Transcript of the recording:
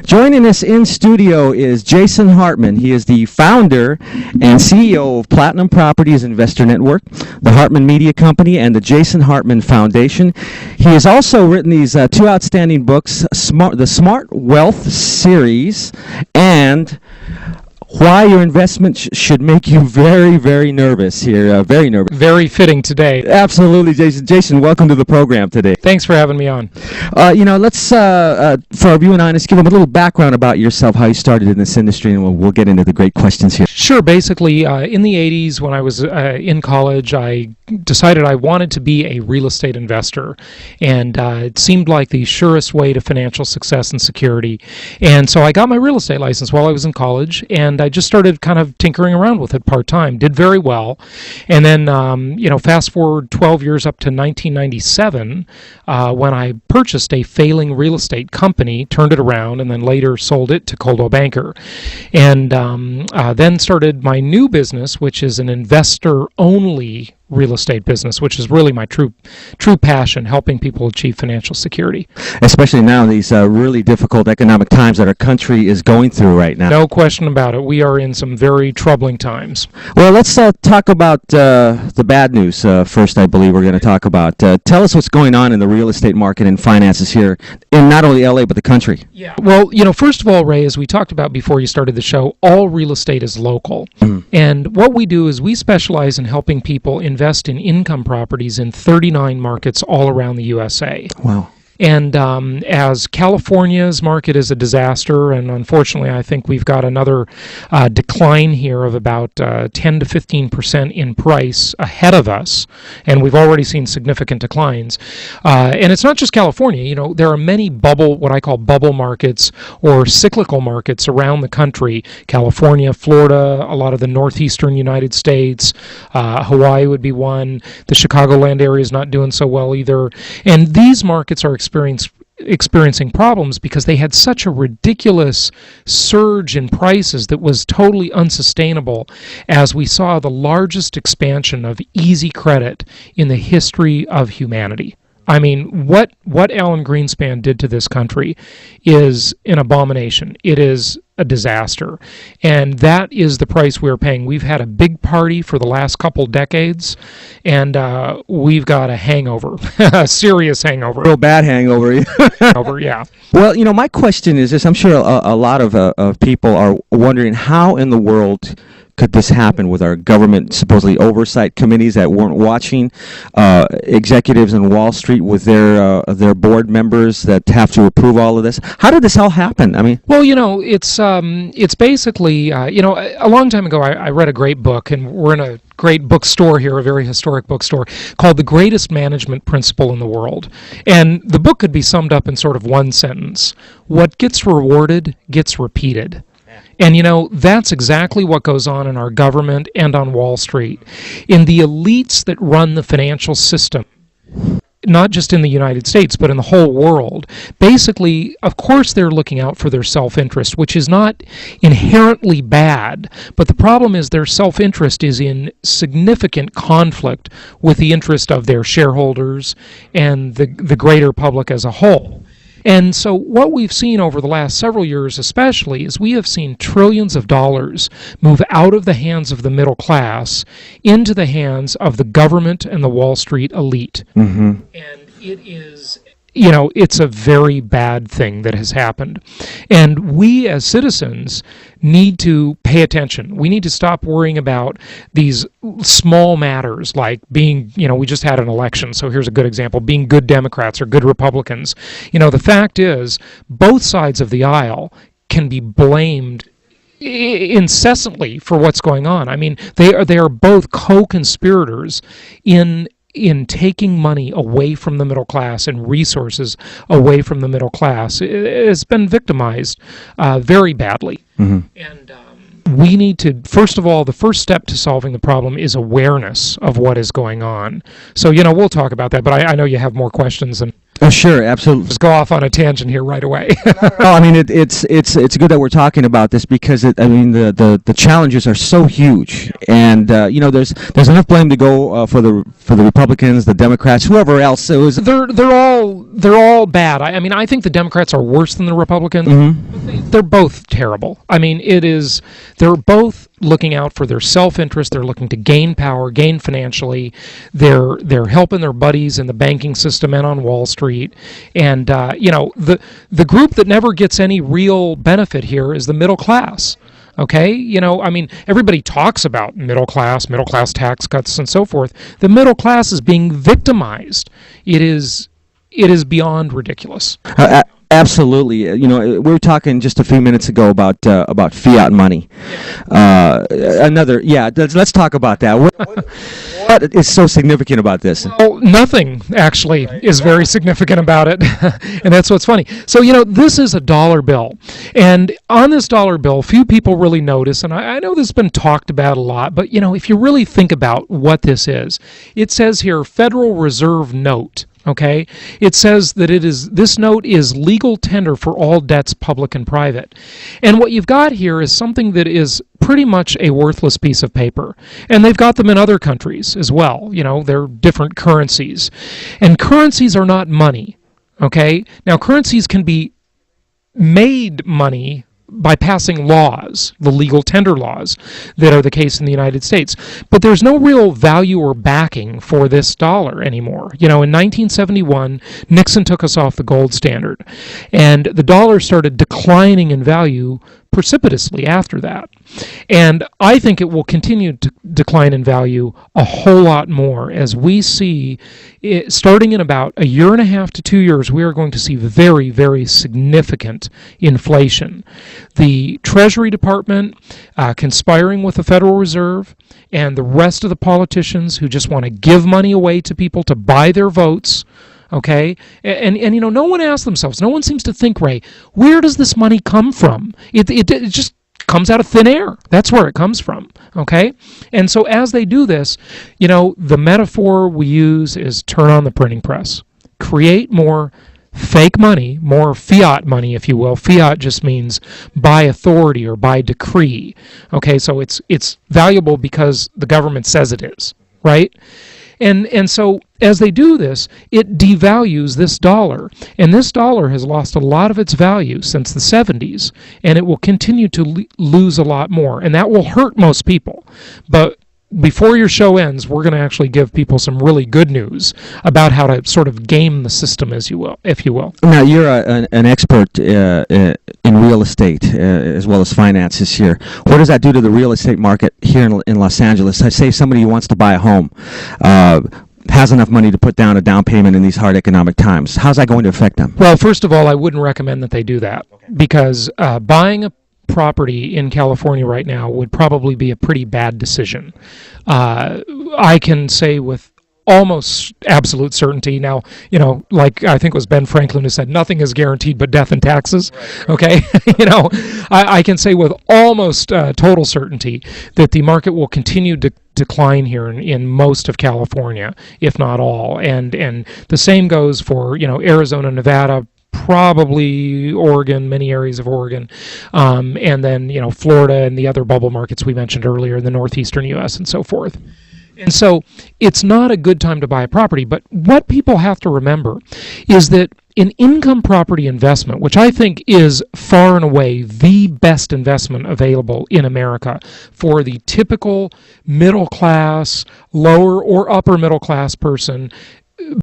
Joining us in studio is Jason Hartman. He is the founder and CEO of Platinum Properties Investor Network, the Hartman Media Company, and the Jason Hartman Foundation. He has also written these two outstanding books, the Smart Wealth series and Why Your Investment Should Make You Very, Very Nervous here. Very nervous. Very fitting today. Absolutely, Jason. Jason, welcome to the program today. Thanks for having me on. Let's, for our viewing audience, give them a little background about yourself, how you started in this industry, and we'll get into the great questions here. Sure. Basically, in the 80s, when I was in college, I decided I wanted to be a real estate investor, and it seemed like the surest way to financial success and security. And so I got my real estate license while I was in college, and I just started kind of tinkering around with it part-time. Did very well. And then, fast forward 12 years up to 1997, when I purchased a failing real estate company, turned it around, and then later sold it to Coldwell Banker. And then started my new business, which is an investor-only real estate business, which is really my true passion, helping people achieve financial security. Especially now, these really difficult economic times that our country is going through right now. No question about it. We are in some very troubling times. Well, let's talk about the bad news first, I believe we're going to talk about. Tell us what's going on in the real estate market and finances here in not only LA, but the country. Yeah. Well, first of all, Ray, as we talked about before you started the show, all real estate is local. And what we do is we specialize in helping people invest in income properties in 39 markets all around the USA. Wow. And as California's market is a disaster, and unfortunately I think we've got another decline here of about 10 to 15% in price ahead of us, and we've already seen significant declines. And it's not just California. There are many what I call bubble markets or cyclical markets around the country. California, Florida, a lot of the northeastern United States, Hawaii would be one. The Chicagoland area is not doing so well either. And these markets are experiencing problems because they had such a ridiculous surge in prices that was totally unsustainable, as we saw the largest expansion of easy credit in the history of humanity. I mean, what Alan Greenspan did to this country is an abomination. It is a disaster. And that is the price we're paying. We've had a big party for the last couple decades, and we've got a hangover, a serious hangover. Real bad hangover. Yeah. Well, my question is this. I'm sure a lot of people are wondering how in the world could this happen with our government supposedly oversight committees that weren't watching, executives in Wall Street with their board members that have to approve all of this? How did this all happen? I mean, well, it's basically a long time ago I read a great book, and we're in a great bookstore here, a very historic bookstore, called The Greatest Management Principle in the World. And the book could be summed up in sort of one sentence: what gets rewarded gets repeated. And that's exactly what goes on in our government and on Wall Street. In the elites that run the financial system, not just in the United States, but in the whole world, basically, of course, they're looking out for their self-interest, which is not inherently bad. But the problem is their self-interest is in significant conflict with the interest of their shareholders and the greater public as a whole. And so what we've seen over the last several years especially is we have seen trillions of dollars move out of the hands of the middle class into the hands of the government and the Wall Street elite. Mm-hmm. And it is, it's a very bad thing that has happened. And we as citizens need to pay attention. We need to stop worrying about these small matters like being, we just had an election, so here's a good example, being good Democrats or good Republicans. The fact is, both sides of the aisle can be blamed incessantly for what's going on. I mean, they are both co-conspirators in taking money away from the middle class and resources away from the middle class. It has been victimized very badly. Mm-hmm. And we need to, first of all, the first step to solving the problem is awareness of what is going on. So, we'll talk about that, but I know you have more questions and Oh, sure, absolutely. Just go off on a tangent here right away. No, I mean it's good that we're talking about this because the challenges are so huge, and there's enough blame to go for the Republicans, the Democrats, whoever else. They're all bad. I mean I think the Democrats are worse than the Republicans. Mm-hmm. But They're both terrible. I mean, they're both looking out for their self-interest. They're looking to gain power, gain financially. They're helping their buddies in the banking system and on Wall Street. And the group that never gets any real benefit here is the middle class. Okay, I mean, everybody talks about middle class tax cuts, and so forth. The middle class is being victimized. It is beyond ridiculous. Absolutely. We were talking just a few minutes ago about fiat money. Let's talk about that. What is so significant about this? Well, nothing actually is very significant about it, and that's what's funny. So, this is a dollar bill, and on this dollar bill, few people really notice, and I know this has been talked about a lot, but, if you really think about what this is, it says here, Federal Reserve Note. Okay, it says that this note is legal tender for all debts, public and private. And what you've got here is something that is pretty much a worthless piece of paper. And they've got them in other countries as well. They're different currencies. And currencies are not money. Okay, now currencies can be made money by passing laws, the legal tender laws that are the case in the United States. But there's no real value or backing for this dollar anymore. In 1971, Nixon took us off the gold standard, and the dollar started declining in value precipitously after that. And I think it will continue to decline in value a whole lot more as we see, starting in about a year and a half to 2 years, we are going to see very, very significant inflation. The Treasury Department conspiring with the Federal Reserve and the rest of the politicians who just want to give money away to people to buy their votes. Okay, and no one asks themselves, no one seems to think, Ray, where does this money come from? It just comes out of thin air. That's where it comes from. Okay, and so as they do this, the metaphor we use is turn on the printing press, create more fake money, more fiat money, if you will. Fiat just means by authority or by decree. Okay, so it's valuable because the government says it is, right? And so as they do this, it devalues this dollar. And this dollar has lost a lot of its value since the 70s, and it will continue to lose a lot more. And that will hurt most people. But before your show ends, we're going to actually give people some really good news about how to sort of game the system, if you will. Now, you're an expert in real estate as well as finances here. What does that do to the real estate market here in Los Angeles? I say somebody who wants to buy a home has enough money to put down a down payment in these hard economic times. How's that going to affect them? Well, first of all, I wouldn't recommend that they do that because buying a property in California right now would probably be a pretty bad decision. I can say with almost absolute certainty. Now, like I think it was Ben Franklin who said, nothing is guaranteed but death and taxes. Right. Okay, I can say with almost total certainty that the market will continue to decline here in most of California, if not all. And the same goes for Arizona, Nevada, probably Oregon, many areas of Oregon, and then Florida and the other bubble markets we mentioned earlier in the northeastern U.S. and so forth. And so it's not a good time to buy a property, but what people have to remember is that an income property investment, which I think is far and away the best investment available in America for the typical middle class, lower or upper middle class person,